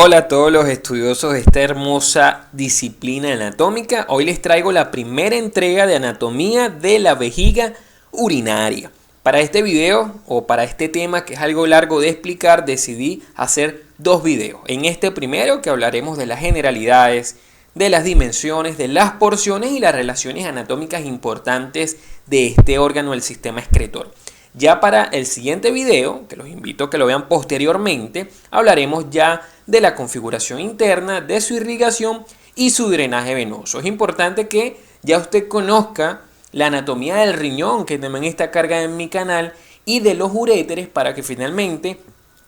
Hola a todos los estudiosos de esta hermosa disciplina anatómica. Hoy les traigo la primera entrega de anatomía de la vejiga urinaria. Para este video o para este tema que es algo largo de explicar, decidí hacer dos videos. En este primero que hablaremos de las generalidades, de las dimensiones, de las porciones y las relaciones anatómicas importantes de este órgano del sistema excretor. Ya para el siguiente video, que los invito a que lo vean posteriormente, hablaremos ya de la configuración interna, de su irrigación y su drenaje venoso. Es importante que ya usted conozca la anatomía del riñón, que también está cargada en mi canal, y de los uréteres para que finalmente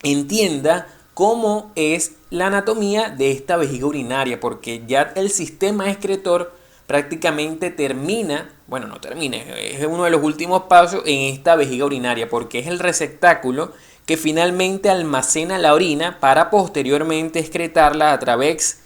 entienda cómo es la anatomía de esta vejiga urinaria, porque ya el sistema excretor prácticamente termina, bueno, no termina, es uno de los últimos pasos en esta vejiga urinaria, porque es el receptáculo que finalmente almacena la orina para posteriormente excretarla a través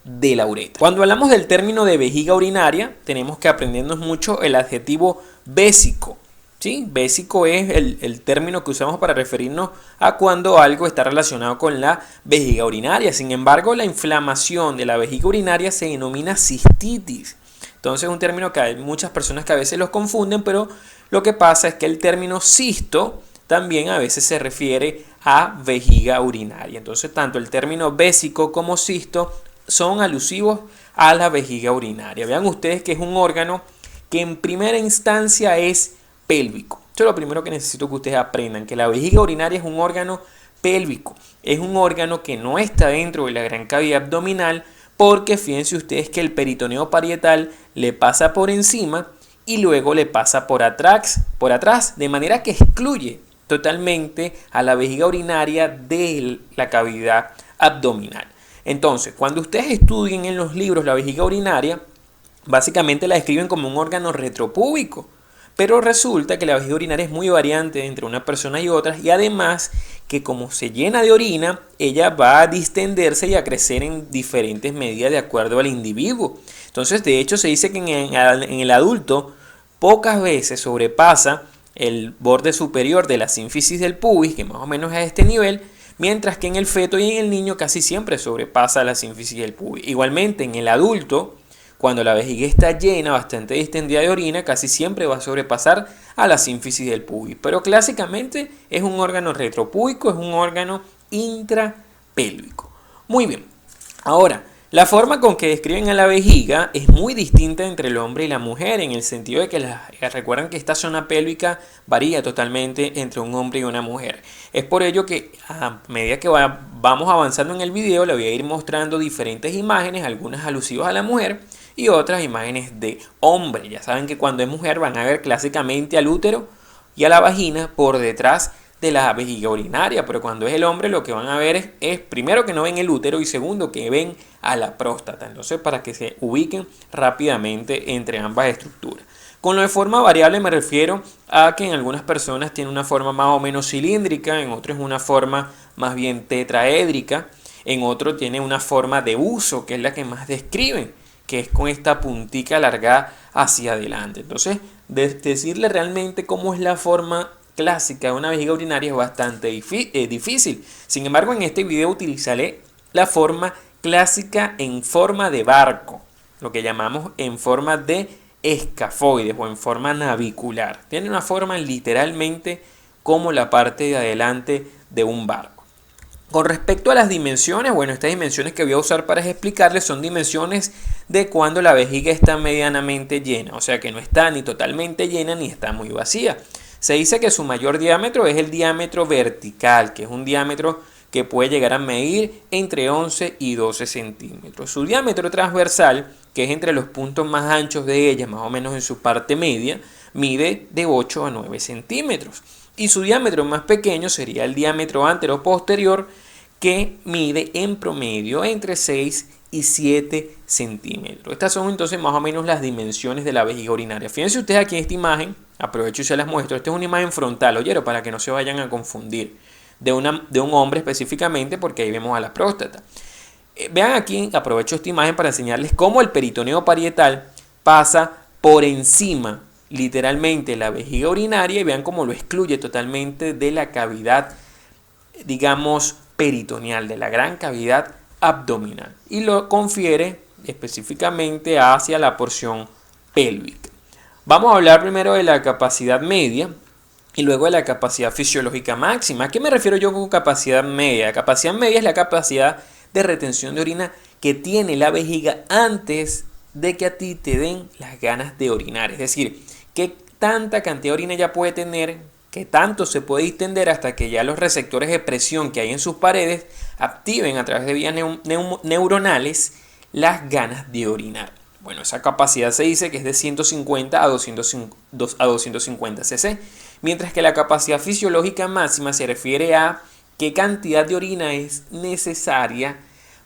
de la uretra. Cuando hablamos del término de vejiga urinaria, tenemos que aprendernos mucho el adjetivo vésico. ¿Sí? Vésico es el término que usamos para referirnos a cuando algo está relacionado con la vejiga urinaria. Sin embargo, la inflamación de la vejiga urinaria se denomina cistitis. Entonces es un término que hay muchas personas que a veces los confunden, pero lo que pasa es que el término cisto también a veces se refiere a vejiga urinaria. Entonces tanto el término vésico como cisto son alusivos a la vejiga urinaria. Vean ustedes que es un órgano que en primera instancia es pélvico. Esto es lo primero que necesito que ustedes aprendan, que la vejiga urinaria es un órgano pélvico. Es un órgano que no está dentro de la gran cavidad abdominal, porque fíjense ustedes que el peritoneo parietal le pasa por encima y luego le pasa por atrás, de manera que excluye totalmente a la vejiga urinaria de la cavidad abdominal. Entonces, cuando ustedes estudien en los libros la vejiga urinaria, básicamente la describen como un órgano retropúbico. Pero resulta que la vejiga urinaria es muy variante entre una persona y otra, y además que como se llena de orina, ella va a distenderse y a crecer en diferentes medidas de acuerdo al individuo. Entonces, de hecho, se dice que en el adulto pocas veces sobrepasa el borde superior de la sínfisis del pubis, que más o menos es a este nivel, mientras que en el feto y en el niño casi siempre sobrepasa la sínfisis del pubis. Igualmente, en el adulto, cuando la vejiga está llena, bastante distendida de orina, casi siempre va a sobrepasar a la sínfisis del pubis. Pero clásicamente es un órgano retropúbico, es un órgano intrapélvico. Muy bien. Ahora, la forma con que describen a la vejiga es muy distinta entre el hombre y la mujer, en el sentido de que recuerdan que esta zona pélvica varía totalmente entre un hombre y una mujer. Es por ello que a medida que vamos avanzando en el video, le voy a ir mostrando diferentes imágenes, algunas alusivas a la mujer y otras imágenes de hombre. Ya saben que cuando es mujer van a ver clásicamente al útero y a la vagina por detrás de la vejiga urinaria, pero cuando es el hombre lo que van a ver es primero que no ven el útero y segundo que ven a la próstata. Entonces, para que se ubiquen rápidamente entre ambas estructuras. Con lo de forma variable me refiero a que en algunas personas tiene una forma más o menos cilíndrica, en otros es una forma más bien tetraédrica, en otros tiene una forma de uso, que es la que más describen, que es con esta puntica alargada hacia adelante. Entonces, decirle realmente cómo es la forma clásica de una vejiga urinaria es bastante difícil. Sin embargo, en este video utilizaré la forma clásica en forma de barco, lo que llamamos en forma de escafoides o en forma navicular. Tiene una forma literalmente como la parte de adelante de un barco. Con respecto a las dimensiones, bueno, estas dimensiones que voy a usar para explicarles son dimensiones de cuando la vejiga está medianamente llena, o sea que no está ni totalmente llena ni está muy vacía. Se dice que su mayor diámetro es el diámetro vertical, que es un diámetro que puede llegar a medir entre 11 y 12 centímetros. Su diámetro transversal, que es entre los puntos más anchos de ella, más o menos en su parte media, mide de 8 a 9 centímetros. Y su diámetro más pequeño sería el diámetro antero-posterior, que mide en promedio entre 6 y 7 centímetros. Estas son entonces más o menos las dimensiones de la vejiga urinaria. Fíjense ustedes aquí en esta imagen, aprovecho y se las muestro. Esta es una imagen frontal, oyeron, para que no se vayan a confundir, de un hombre específicamente, porque ahí vemos a la próstata. Vean aquí, aprovecho esta imagen para enseñarles cómo el peritoneo parietal pasa por encima, literalmente, la vejiga urinaria, y vean cómo lo excluye totalmente de la cavidad, digamos, peritoneal, de la gran cavidad abdominal, y lo confiere específicamente hacia la porción pélvica. Vamos a hablar primero de la capacidad media y luego de la capacidad fisiológica máxima. ¿A qué me refiero yo con capacidad media? La capacidad media es la capacidad de retención de orina que tiene la vejiga antes de que a ti te den las ganas de orinar. Es decir, qué tanta cantidad de orina ya puede tener, qué tanto se puede distender hasta que ya los receptores de presión que hay en sus paredes activen a través de vías neuronales las ganas de orinar. Bueno, esa capacidad se dice que es de 150 a 250 cc, mientras que la capacidad fisiológica máxima se refiere a qué cantidad de orina es necesaria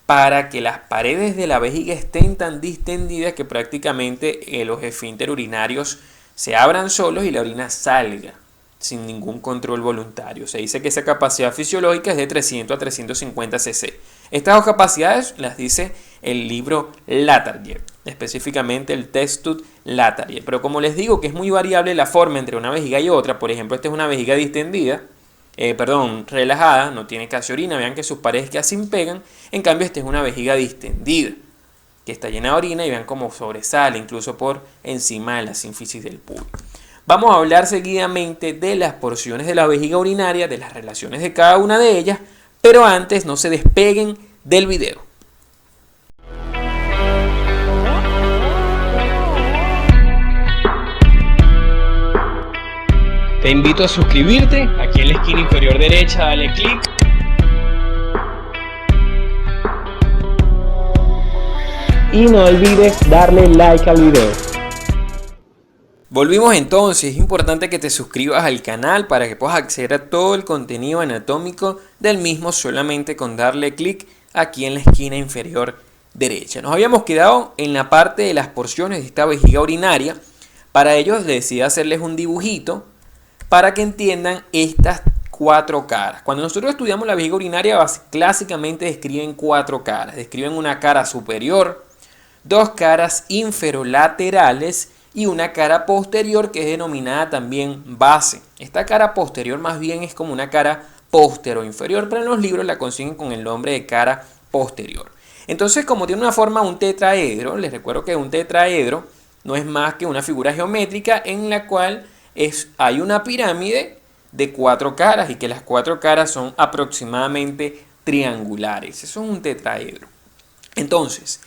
para que las paredes de la vejiga estén tan distendidas que prácticamente los esfínteres urinarios se abran solos y la orina salga sin ningún control voluntario. Se dice que esa capacidad fisiológica es de 300 a 350 cc. Estas dos capacidades las dice el libro Latarjet, específicamente el Textus Latarjet. Pero como les digo que es muy variable la forma entre una vejiga y otra, por ejemplo, esta es una vejiga distendida, relajada, no tiene casi orina, vean que sus paredes casi pegan. En cambio, esta es una vejiga distendida, que está llena de orina y vean cómo sobresale incluso por encima de la sínfisis del pubis. Vamos a hablar seguidamente de las porciones de la vejiga urinaria, de las relaciones de cada una de ellas, pero antes no se despeguen del video. Te invito a suscribirte, aquí en la esquina inferior derecha dale clic. Y no olvides darle like al video. Volvimos entonces, es importante que te suscribas al canal para que puedas acceder a todo el contenido anatómico del mismo solamente con darle clic aquí en la esquina inferior derecha. Nos habíamos quedado en la parte de las porciones de esta vejiga urinaria. Para ello decidí hacerles un dibujito para que entiendan estas cuatro caras. Cuando nosotros estudiamos la vejiga urinaria, clásicamente describen cuatro caras. Describen una cara superior, dos caras inferolaterales y una cara posterior que es denominada también base. Esta cara posterior más bien es como una cara postero-inferior, pero en los libros la consiguen con el nombre de cara posterior. Entonces, como tiene una forma un tetraedro, les recuerdo que un tetraedro no es más que una figura geométrica en la cual hay una pirámide de cuatro caras y que las cuatro caras son aproximadamente triangulares. Eso es un tetraedro. Entonces,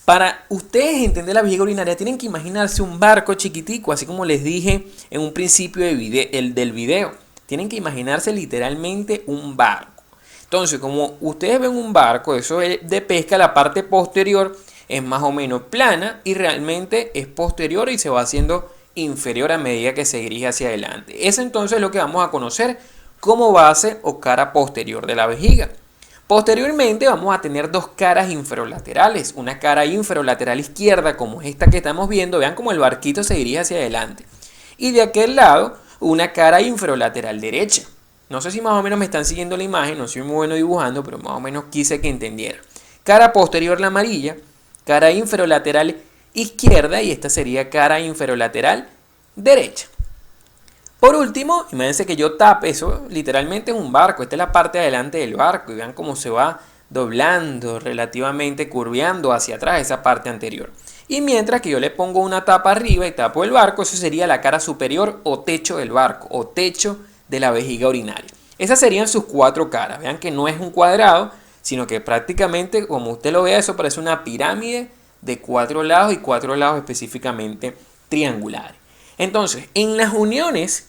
para ustedes entender la vejiga urinaria tienen que imaginarse un barco chiquitico, así como les dije en un principio del video. Tienen que imaginarse literalmente un barco. Entonces, como ustedes ven un barco, eso de pesca, la parte posterior es más o menos plana y realmente es posterior y se va haciendo inferior a medida que se dirige hacia adelante. Es entonces lo que vamos a conocer como base o cara posterior de la vejiga. Posteriormente vamos a tener dos caras inferolaterales, una cara inferolateral izquierda como esta que estamos viendo, vean cómo el barquito se dirige hacia adelante, y de aquel lado una cara inferolateral derecha. No sé si más o menos me están siguiendo la imagen, no soy muy bueno dibujando, pero más o menos quise que entendieran. Cara posterior la amarilla, cara inferolateral izquierda y esta sería cara inferolateral derecha. Por último, imagínense que yo tape, eso literalmente es un barco, esta es la parte de adelante del barco y vean cómo se va doblando, relativamente curveando hacia atrás esa parte anterior. Y mientras que yo le pongo una tapa arriba y tapo el barco, eso sería la cara superior o techo del barco o techo de la vejiga urinaria. Esas serían sus cuatro caras, vean que no es un cuadrado, sino que prácticamente, como usted lo vea, eso parece una pirámide de cuatro lados y cuatro lados específicamente triangulares. Entonces, en las uniones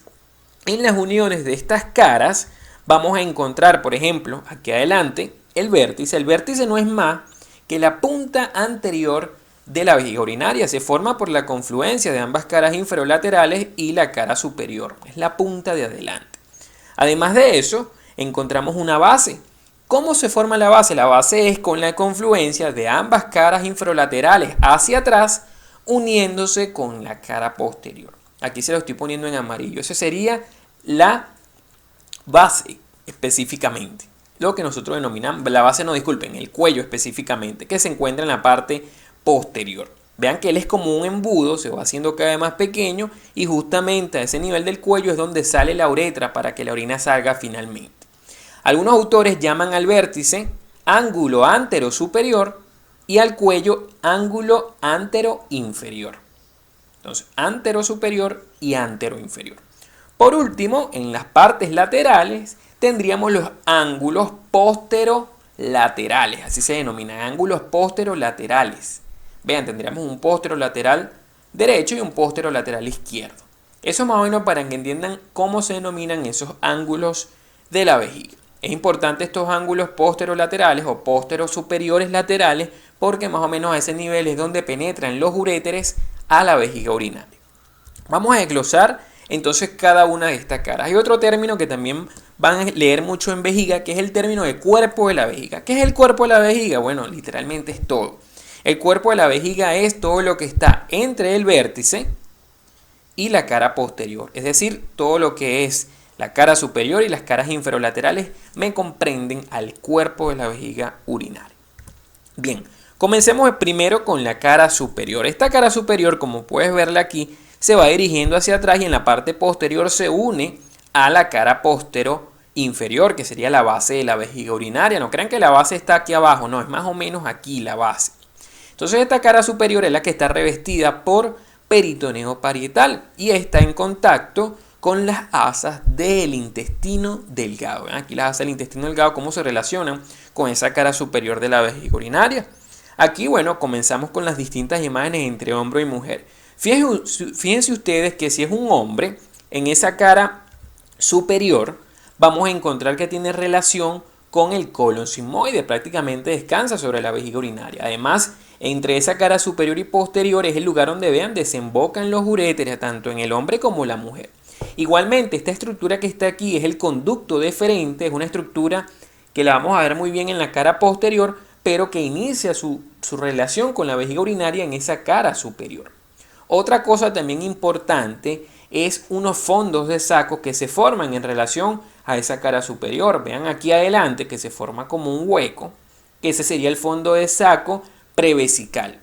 de estas caras vamos a encontrar, por ejemplo, aquí adelante, el vértice. El vértice no es más que la punta anterior de la vejiga urinaria. Se forma por la confluencia de ambas caras inferolaterales y la cara superior. Es la punta de adelante. Además de eso, encontramos una base. ¿Cómo se forma la base? La base es con la confluencia de ambas caras inferolaterales hacia atrás, uniéndose con la cara posterior. Aquí se lo estoy poniendo en amarillo. Esa sería la base específicamente. Lo que nosotros denominamos, la base no, disculpen, el cuello específicamente, que se encuentra en la parte posterior. Vean que él es como un embudo, se va haciendo cada vez más pequeño y justamente a ese nivel del cuello es donde sale la uretra para que la orina salga finalmente. Algunos autores llaman al vértice ángulo antero-superior y al cuello ángulo antero-inferior. Entonces, antero-superior y antero-inferior. Por último, en las partes laterales tendríamos los ángulos posterolaterales, así se denominan, ángulos posterolaterales. Vean, tendríamos un posterolateral derecho y un posterolateral izquierdo. Eso más o menos para que entiendan cómo se denominan esos ángulos de la vejiga. Es importante estos ángulos posterolaterales o posterosuperiores laterales porque más o menos a ese nivel es donde penetran los uréteres a la vejiga urinaria. Vamos a desglosar entonces cada una de estas caras. Hay otro término que también van a leer mucho en vejiga, que es el término de cuerpo de la vejiga. ¿Qué es el cuerpo de la vejiga? Bueno, literalmente es todo. El cuerpo de la vejiga es todo lo que está entre el vértice y la cara posterior. Es decir, todo lo que es la cara superior y las caras inferolaterales me comprenden al cuerpo de la vejiga urinaria. Bien, comencemos primero con la cara superior. Esta cara superior, como puedes verla aquí, se va dirigiendo hacia atrás y en la parte posterior se une a la cara postero inferior, que sería la base de la vejiga urinaria. No crean que la base está aquí abajo, no, es más o menos aquí la base. Entonces esta cara superior es la que está revestida por peritoneo parietal y está en contacto con las asas del intestino delgado. ¿Ven? Aquí las asas del intestino delgado, ¿cómo se relacionan con esa cara superior de la vejiga urinaria? Aquí, bueno, comenzamos con las distintas imágenes entre hombre y mujer. Fíjense ustedes que si es un hombre, en esa cara superior vamos a encontrar que tiene relación con el colon sigmoide, prácticamente descansa sobre la vejiga urinaria. Además, entre esa cara superior y posterior es el lugar donde vean desembocan los uréteres, tanto en el hombre como la mujer. Igualmente, esta estructura que está aquí es el conducto deferente, es una estructura que la vamos a ver muy bien en la cara posterior, pero que inicia su relación con la vejiga urinaria en esa cara superior. Otra cosa también importante es unos fondos de saco que se forman en relación a esa cara superior. Vean aquí adelante que se forma como un hueco, que ese sería el fondo de saco prevesical.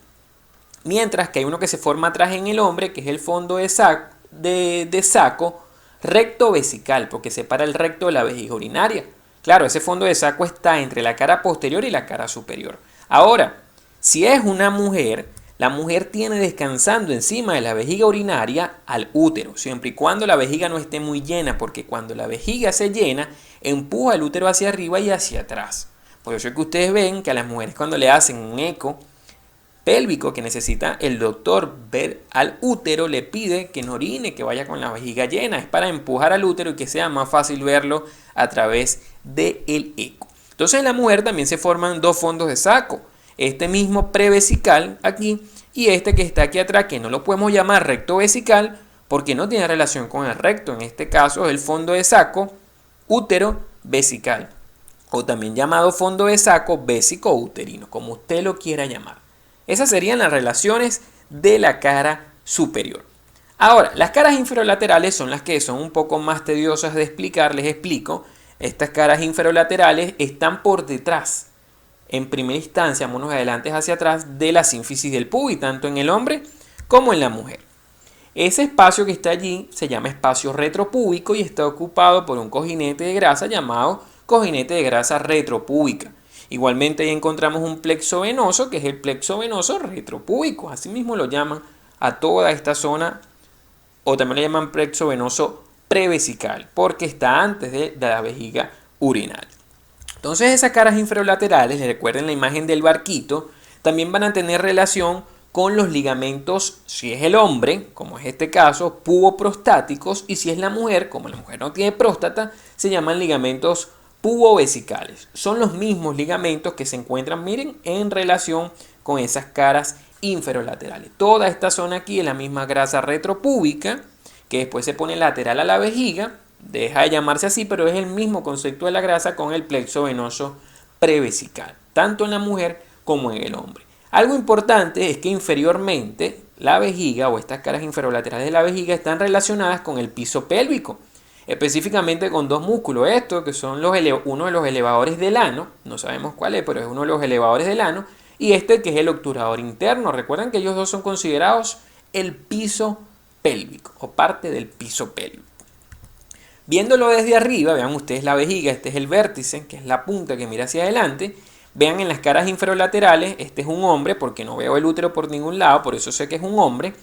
Mientras que hay uno que se forma atrás en el hombre, que es el fondo de saco recto vesical, porque separa el recto de la vejiga urinaria. Claro, ese fondo de saco está entre la cara posterior y la cara superior. Ahora, si es una mujer, la mujer tiene descansando encima de la vejiga urinaria al útero, siempre y cuando la vejiga no esté muy llena, porque cuando la vejiga se llena, empuja el útero hacia arriba y hacia atrás. Por eso es que ustedes ven que a las mujeres cuando le hacen un eco pélvico que necesita el doctor ver al útero, le pide que no orine, que vaya con la vejiga llena. Es para empujar al útero y que sea más fácil verlo a través del eco. Entonces en la mujer también se forman dos fondos de saco. Este mismo prevesical aquí y este que está aquí atrás, que no lo podemos llamar recto vesical porque no tiene relación con el recto. En este caso es el fondo de saco útero vesical, o también llamado fondo de saco vésico-uterino, como usted lo quiera llamar. Esas serían las relaciones de la cara superior. Ahora, las caras inferolaterales son las que son un poco más tediosas de explicar. Les explico. Estas caras inferolaterales están por detrás, en primera instancia, unos adelante hacia atrás, de la sínfisis del pubis, tanto en el hombre como en la mujer. Ese espacio que está allí se llama espacio retropúbico y está ocupado por un cojinete de grasa llamado cojinete de grasa retropúbica. Igualmente ahí encontramos un plexo venoso, que es el plexo venoso retropúbico. Asimismo lo llaman a toda esta zona, o también le llaman plexo venoso prevesical, porque está antes de la vejiga urinaria. Entonces esas caras inferolaterales, recuerden la imagen del barquito, también van a tener relación con los ligamentos, si es el hombre, como es este caso, puboprostáticos, y si es la mujer, como la mujer no tiene próstata, se llaman ligamentos pubovesicales. Son los mismos ligamentos que se encuentran, miren, en relación con esas caras inferolaterales. Toda esta zona aquí es la misma grasa retropúbica, que después se pone lateral a la vejiga. Deja de llamarse así, pero es el mismo concepto de la grasa con el plexo venoso prevesical, tanto en la mujer como en el hombre. Algo importante es que inferiormente la vejiga o estas caras inferolaterales de la vejiga están relacionadas con el piso pélvico, específicamente con dos músculos, estos que son uno de los elevadores del ano, no sabemos cuál es, pero es uno de los elevadores del ano, y este que es el obturador interno. Recuerden que ellos dos son considerados el piso pélvico o parte del piso pélvico. Viéndolo desde arriba, vean ustedes la vejiga, este es el vértice, que es la punta que mira hacia adelante. Vean en las caras inferolaterales, este es un hombre porque no veo el útero por ningún lado, por eso sé que es un hombre.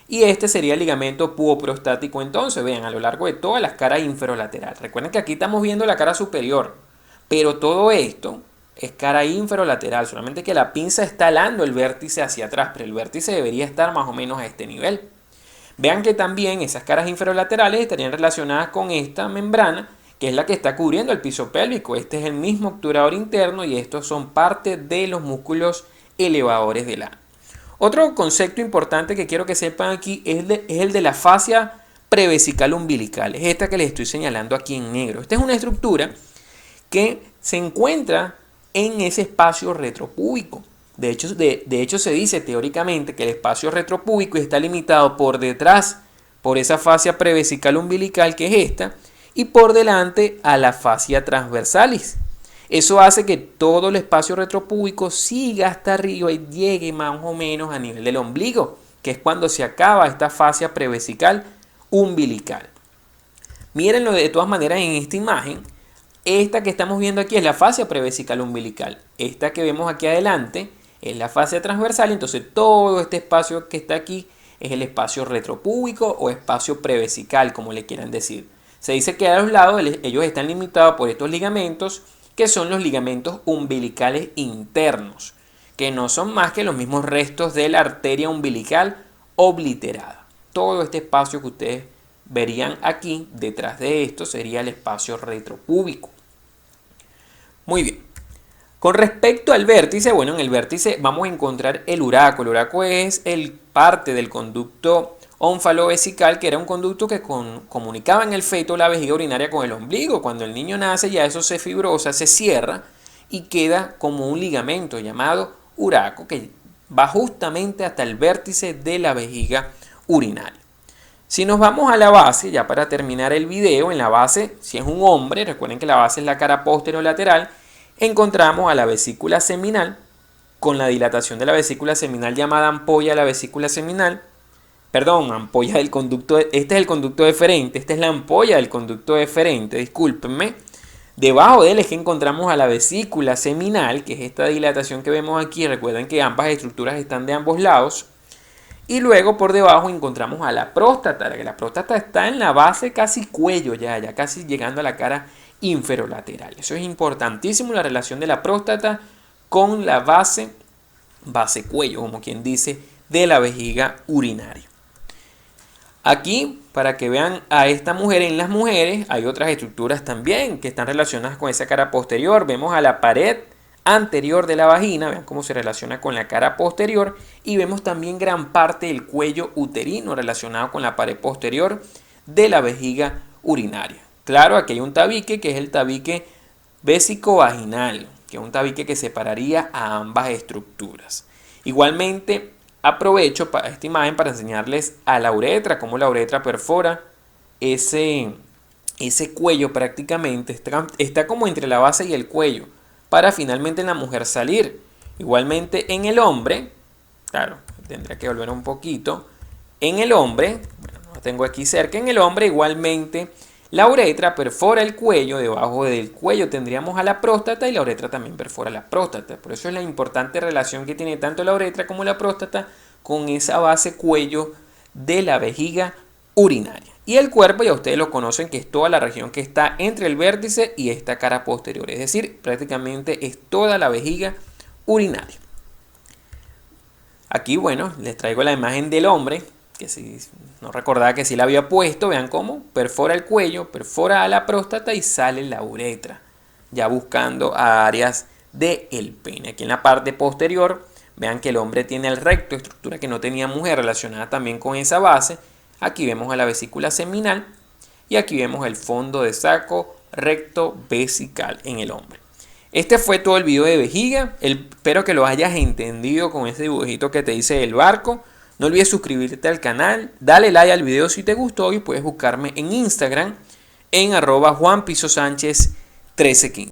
Y este sería el ligamento puboprostático entonces, vean, a lo largo de todas las caras inferolaterales. Recuerden que aquí estamos viendo la cara superior, pero todo esto es cara inferolateral, solamente que la pinza está alando el vértice hacia atrás, pero el vértice debería estar más o menos a este nivel. Vean que también esas caras inferolaterales estarían relacionadas con esta membrana, que es la que está cubriendo el piso pélvico. Este es el mismo obturador interno y estos son parte de los músculos elevadores del ano. Otro concepto importante que quiero que sepan aquí es el de la fascia prevesical umbilical. Es esta que les estoy señalando aquí en negro. Esta es una estructura que se encuentra en ese espacio retropúbico. De hecho, se dice teóricamente que el espacio retropúbico está limitado por detrás por esa fascia prevesical umbilical, que es esta, y por delante a la fascia transversalis. Eso hace que todo el espacio retropúbico siga hasta arriba y llegue más o menos a nivel del ombligo, que es cuando se acaba esta fascia prevesical umbilical. Mírenlo de todas maneras en esta imagen. Esta que estamos viendo aquí es la fascia prevesical umbilical. Esta que vemos aquí adelante es la fascia transversal, entonces todo este espacio que está aquí es el espacio retropúbico o espacio prevesical, como le quieran decir. Se dice que a los lados ellos están limitados por estos ligamentos, que son los ligamentos umbilicales internos, que no son más que los mismos restos de la arteria umbilical obliterada. Todo este espacio que ustedes verían aquí, detrás de esto, sería el espacio retropúbico. Muy bien. Con respecto al vértice, bueno, en el vértice vamos a encontrar el uraco. El uraco es parte del conducto ónfalo-vesical, que era un conducto que comunicaba en el feto la vejiga urinaria con el ombligo. Cuando el niño nace, ya eso se fibrosa, se cierra y queda como un ligamento llamado uraco, que va justamente hasta el vértice de la vejiga urinaria. Si nos vamos a la base, ya para terminar el video, en la base, si es un hombre, recuerden que la base es la cara posterolateral, encontramos a la vesícula seminal, con la dilatación de la vesícula seminal llamada ampolla de la vesícula seminal, ampolla del conducto, este es el conducto deferente, esta es la ampolla del conducto deferente, discúlpenme. Debajo de él es que encontramos a la vesícula seminal, que es esta dilatación que vemos aquí. Recuerden que ambas estructuras están de ambos lados. Y luego por debajo encontramos a la próstata, que la próstata está en la base casi cuello, ya casi llegando a la cara inferolateral. Eso es importantísimo, la relación de la próstata con la base cuello, como quien dice, de la vejiga urinaria. Aquí, para que vean a esta mujer, en las mujeres hay otras estructuras también que están relacionadas con esa cara posterior. Vemos a la pared anterior de la vagina, vean cómo se relaciona con la cara posterior, y vemos también gran parte del cuello uterino relacionado con la pared posterior de la vejiga urinaria. Claro, aquí hay un tabique que es el tabique vésico-vaginal, que es un tabique que separaría a ambas estructuras. Igualmente, aprovecho para esta imagen para enseñarles a la uretra, cómo la uretra perfora ese cuello prácticamente, está como entre la base y el cuello, para finalmente en la mujer salir. Igualmente en el hombre, claro, tendría que volver un poquito, en el hombre, bueno, no lo tengo aquí cerca, en el hombre igualmente la uretra perfora el cuello, debajo del cuello tendríamos a la próstata y la uretra también perfora la próstata. Por eso es la importante relación que tiene tanto la uretra como la próstata con esa base cuello de la vejiga urinaria. Y el cuerpo ya ustedes lo conocen, que es toda la región que está entre el vértice y esta cara posterior, es decir, prácticamente es toda la vejiga urinaria. Aquí, bueno, les traigo la imagen del hombre, que si no recordaba que sí la había puesto, vean cómo perfora el cuello, perfora a la próstata y sale la uretra, ya buscando a áreas del pene. Aquí en la parte posterior, vean que el hombre tiene el recto, estructura que no tenía mujer, relacionada también con esa base. Aquí vemos a la vesícula seminal y aquí vemos el fondo de saco recto vesical en el hombre. Este fue todo el video de vejiga. Espero que lo hayas entendido con ese dibujito que te hice del barco. No olvides suscribirte al canal, dale like al video si te gustó y puedes buscarme en Instagram en @JuanPisoSánchez1315.